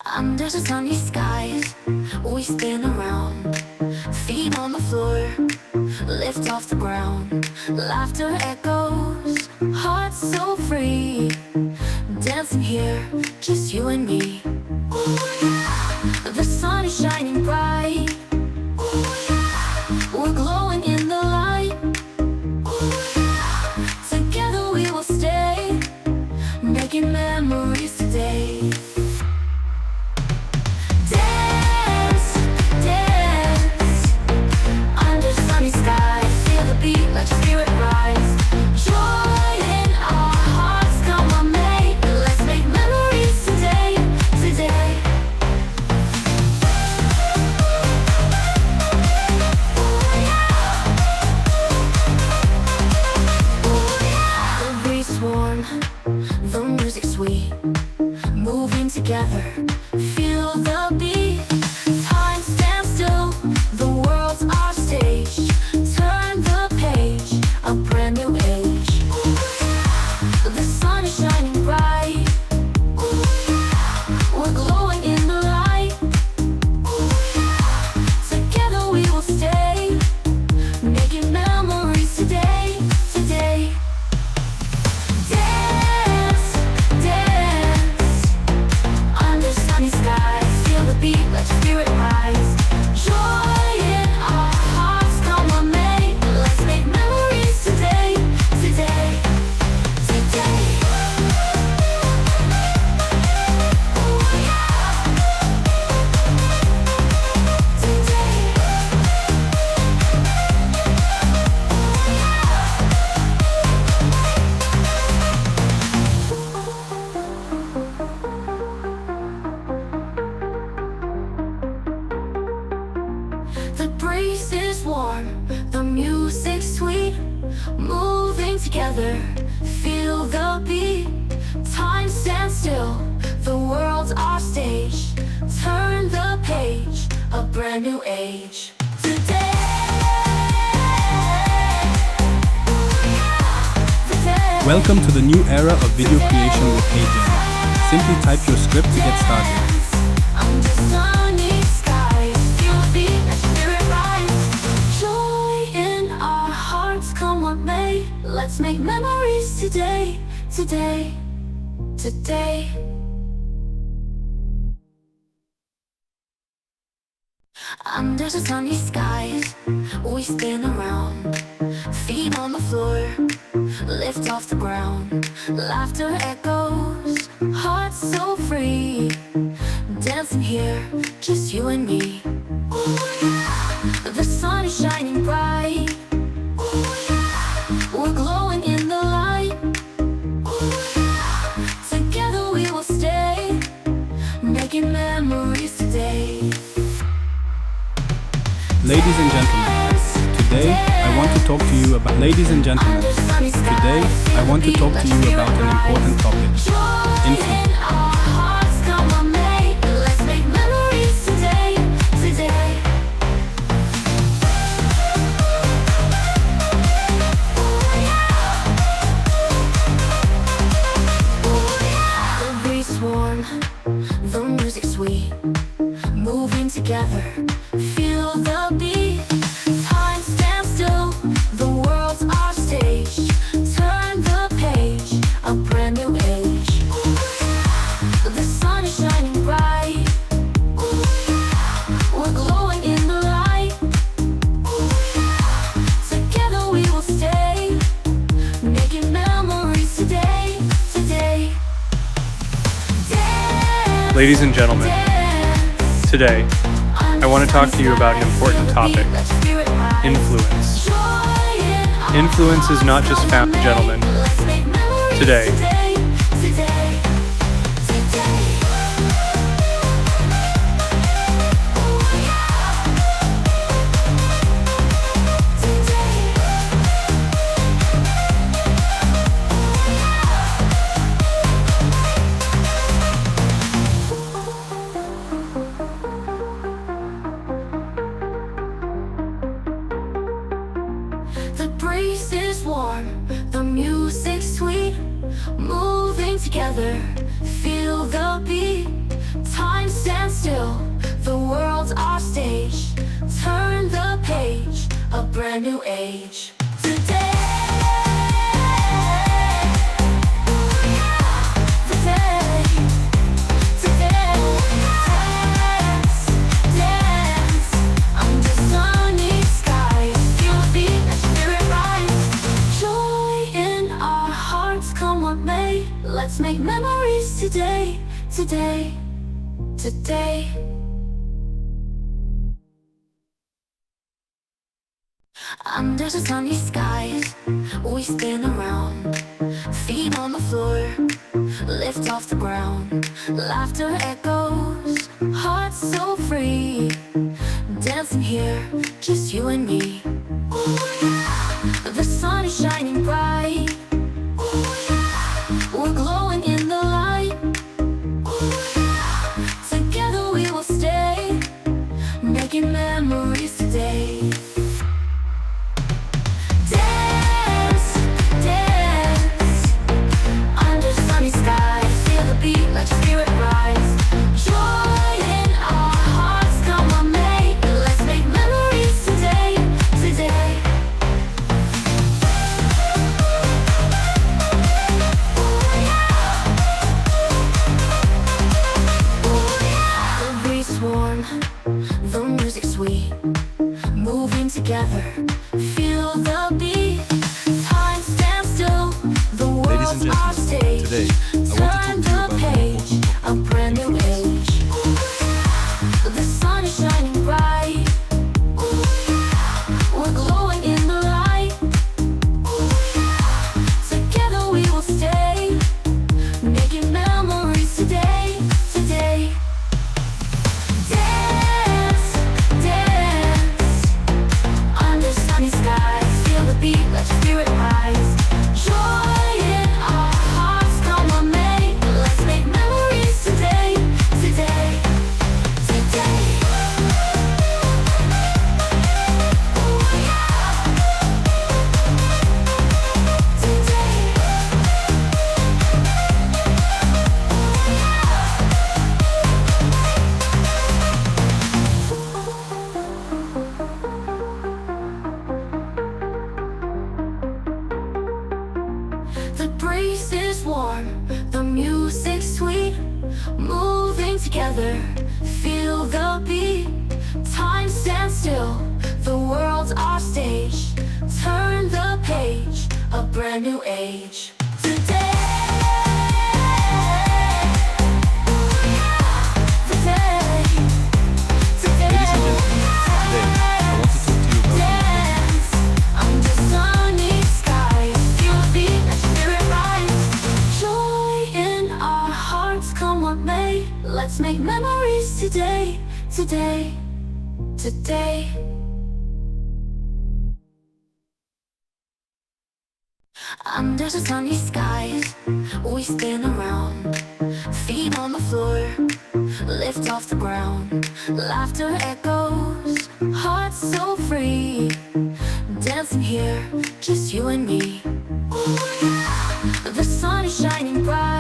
Under the sunny skies, we spin around. Feet on the floor, lift off the ground. Laughter echoes, hearts so free. Dancing here, just you and me. The sun is shining bright. We're glowing in the light. Together we will stay, making memories today. Dance, dance, under sunny skies. Feel the beat, let your spirit rise. Joy in our hearts, come on mate. Let's make memories today, today. The breeze is warm, the music's sweet. Moving together, feel the beat. Time stands still, the world's our stage. Turn the page, a brand new age. The sun is shining bright. We're glowing in the light. Together we will stay, making memories today, today. Dance, dance, under sunny skies. Feel the beat, let your spirit rise. Joy in our hearts, come on mate. Let's make memories today, today, today. The breeze is warm, the music's sweet. Moving together, feel the beat. Time stands still, the world's our stage. Turn the page, a brand new age. Today, Welcome to the new era of video creation with HeyGen. Simply type your script to get started. under sunny skies. Feel the beat, let your spirit rise. Joy in our hearts, come on mate. Let's make memories today, today, today. Under the sunny skies, we spin around. Feet on the floor, lift off the ground. Laughter echoes, hearts so free. Dancing here, just you and me. The sun is shining bright. We're glowing in the light. Together we will stay, making memories today. Ladies and gentlemen, today I want to talk to you about an important topic. Influence. The breeze is warm, the music's sweet. Moving together, feel the beat. Time stands still, the world's our stage. Turn the page, a brand new age. The sun is shining bright. We're glowing in the light. Together we will stay, making memories today, today. Dance, Ladies and gentlemen, dance, today I want to talk to you about an important topic: influence. Influence is not just found, gentlemen. Today. The breeze is warm, the music's sweet. Moving together, feel the beat. Time brand new age. Today, under sunny skies. Feel the beat, let your spirit rise. Joy in our hearts, come what may. Let's make memories today, today, today. Under the sunny skies, we spin around. Feet on the floor, lift off the ground. Laughter echoes, hearts so free. Dancing here, just you and me. Ooh, yeah. The sun is shining bright. Ooh, yeah. We're glowing in the light. Ooh, yeah. Together we will stay, making memories today. Let your spirit rise. Joy in our hearts, come on, mate. Let's make memories today, today. Ooh, yeah. Ooh, yeah. The breeze is warm, the music sweet. Moving together, feel the beat. Time stands still, the Ladies and world's our gentlemen, stage. today I want to talk to you about the Page, a brand new age. The sun is shining bright. We're glowing in the light. Together we will stay, making memories today, today. Dance, dance, under sunny skies. Feel the beat, let your spirit rise. Joy in our hearts, come on, mate. Let's make memories today, today, today. Ooh, yeah. Today. The breeze is warm, the music sweet. Moving together, feel the beat. Time stands still, the world's our stage. Turn the page, a brand new age. Today, today, today. Ladies and gentlemen, today I want to talk to you about Dance under sunny skies. Feel the beat, let your spirit rise. Joy in our hearts, come what may. Let's make memories today, today, today. Under the sunny skies, we spin around. Feet on the floor, lift off the ground. Laughter echoes, hearts so free. Dancing here, just you and me. Ooh, yeah. The sun is shining bright.